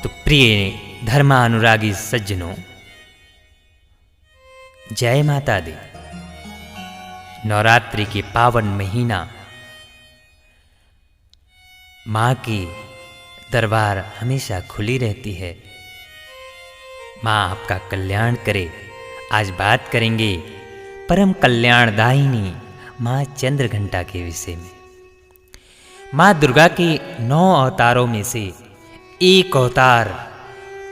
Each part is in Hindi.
तो प्रिय धर्मानुरागी सज्जनों, जय माता दी। नवरात्रि के पावन महीना माँ की दरबार हमेशा खुली रहती है। माँ आपका कल्याण करे। आज बात करेंगे परम कल्याणदायिनी माँ चंद्रघंटा के विषय में। माँ दुर्गा के 9 अवतारों में से एक अवतार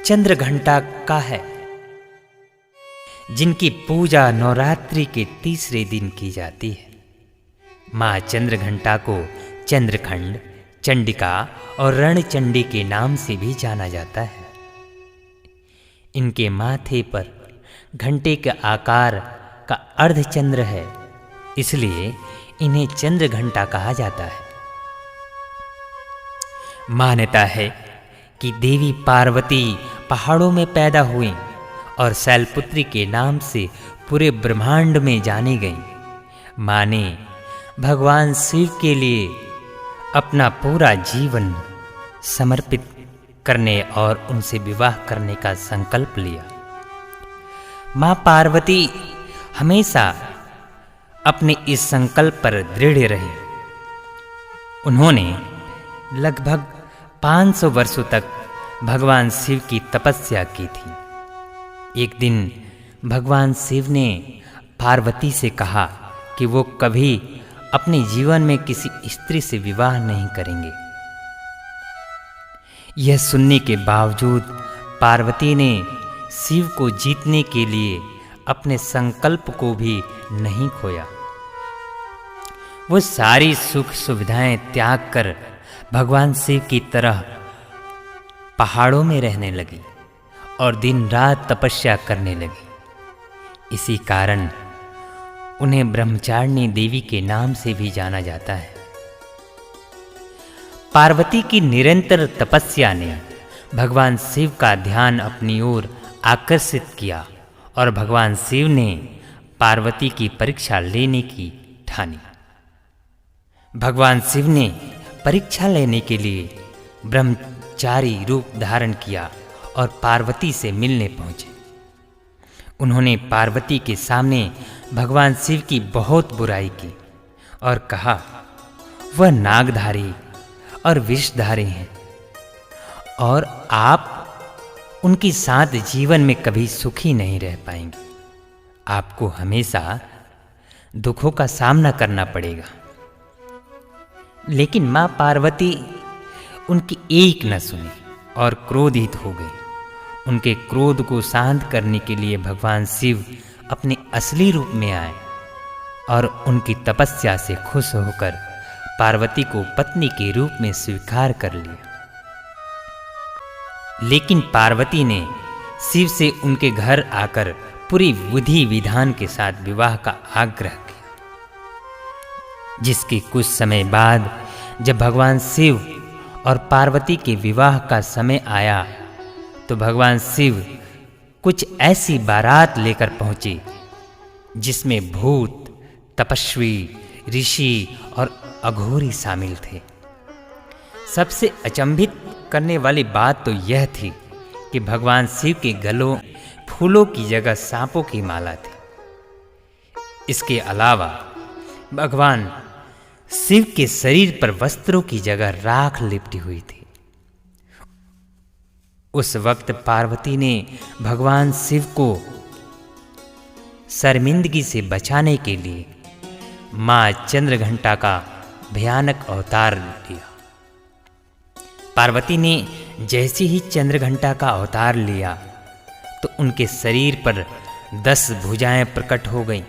चंद्रघंटा का है, जिनकी पूजा नवरात्रि के तीसरे दिन की जाती है। माँ चंद्रघंटा को चंद्रखंड, चंडिका और रणचंडी के नाम से भी जाना जाता है। इनके माथे पर घंटे के आकार का अर्धचंद्र है, इसलिए इन्हें चंद्रघंटा कहा जाता है। मान्यता है कि देवी पार्वती पहाड़ों में पैदा हुई और शैलपुत्री के नाम से पूरे ब्रह्मांड में जानी गई। माँ ने भगवान शिव के लिए अपना पूरा जीवन समर्पित करने और उनसे विवाह करने का संकल्प लिया। माँ पार्वती हमेशा अपने इस संकल्प पर दृढ़ रहे। उन्होंने लगभग 500 वर्षों तक भगवान शिव की तपस्या की थी। एक दिन भगवान शिव ने पार्वती से कहा कि वो कभी अपने जीवन में किसी स्त्री से विवाह नहीं करेंगे। यह सुनने के बावजूद पार्वती ने शिव को जीतने के लिए अपने संकल्प को भी नहीं खोया। वो सारी सुख सुविधाएं त्याग कर भगवान शिव की तरह पहाड़ों में रहने लगी और दिन रात तपस्या करने लगी। इसी कारण उन्हें ब्रह्मचारिणी देवी के नाम से भी जाना जाता है। पार्वती की निरंतर तपस्या ने भगवान शिव का ध्यान अपनी ओर आकर्षित किया और भगवान शिव ने पार्वती की परीक्षा लेने की ठानी। भगवान शिव ने परीक्षा लेने के लिए ब्रह्मचारी रूप धारण किया और पार्वती से मिलने पहुंचे। उन्होंने पार्वती के सामने भगवान शिव की बहुत बुराई की और कहा, वह नागधारी और विषधारी हैं और आप उनके साथ जीवन में कभी सुखी नहीं रह पाएंगे। आपको हमेशा दुखों का सामना करना पड़ेगा। लेकिन माँ पार्वती उनकी एक न सुनी और क्रोधित हो गई। उनके क्रोध को शांत करने के लिए भगवान शिव अपने असली रूप में आए और उनकी तपस्या से खुश होकर पार्वती को पत्नी के रूप में स्वीकार कर लिया। लेकिन पार्वती ने शिव से उनके घर आकर पूरी विधि विधान के साथ विवाह का आग्रह किया। जिसके कुछ समय बाद जब भगवान शिव और पार्वती के विवाह का समय आया तो भगवान शिव कुछ ऐसी बारात लेकर पहुंचे जिसमें भूत, तपस्वी, ऋषि और अघोरी शामिल थे। सबसे अचंभित करने वाली बात तो यह थी कि भगवान शिव के गलों फूलों की जगह सांपों की माला थी। इसके अलावा भगवान शिव के शरीर पर वस्त्रों की जगह राख लिपटी हुई थी। उस वक्त पार्वती ने भगवान शिव को शर्मिंदगी से बचाने के लिए माँ चंद्रघंटा का भयानक अवतार लिया। पार्वती ने जैसे ही चंद्रघंटा का अवतार लिया तो उनके शरीर पर 10 भुजाएं प्रकट हो गईं।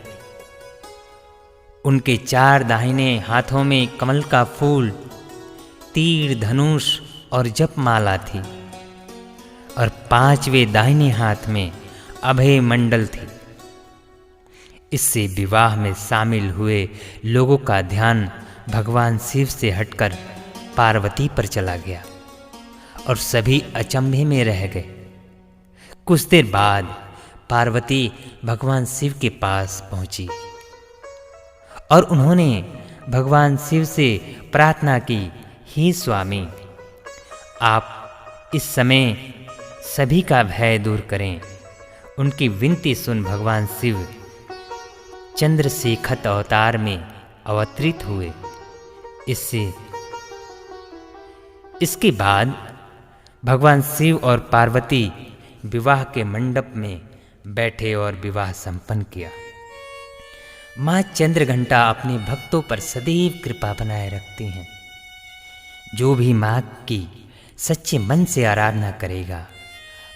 उनके 4 दाहिने हाथों में कमल का फूल, तीर, धनुष और जपमाला थी और 5वें दाहिने हाथ में अभय मंडल थी। इससे विवाह में शामिल हुए लोगों का ध्यान भगवान शिव से हटकर पार्वती पर चला गया और सभी अचंभे में रह गए। कुछ देर बाद पार्वती भगवान शिव के पास पहुंची और उन्होंने भगवान शिव से प्रार्थना की, हे स्वामी, आप इस समय सभी का भय दूर करें। उनकी विनती सुन भगवान शिव चंद्रशेखर अवतार में अवतरित हुए। इसके बाद भगवान शिव और पार्वती विवाह के मंडप में बैठे और विवाह संपन्न किया। माँ चंद्रघंटा अपने भक्तों पर सदैव कृपा बनाए रखती हैं। जो भी माँ की सच्चे मन से आराधना करेगा,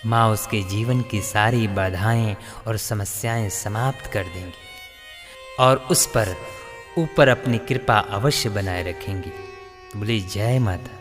माँ उसके जीवन की सारी बाधाएं और समस्याएं समाप्त कर देंगी और उस पर ऊपर अपनी कृपा अवश्य बनाए रखेंगी। बोले जय माता।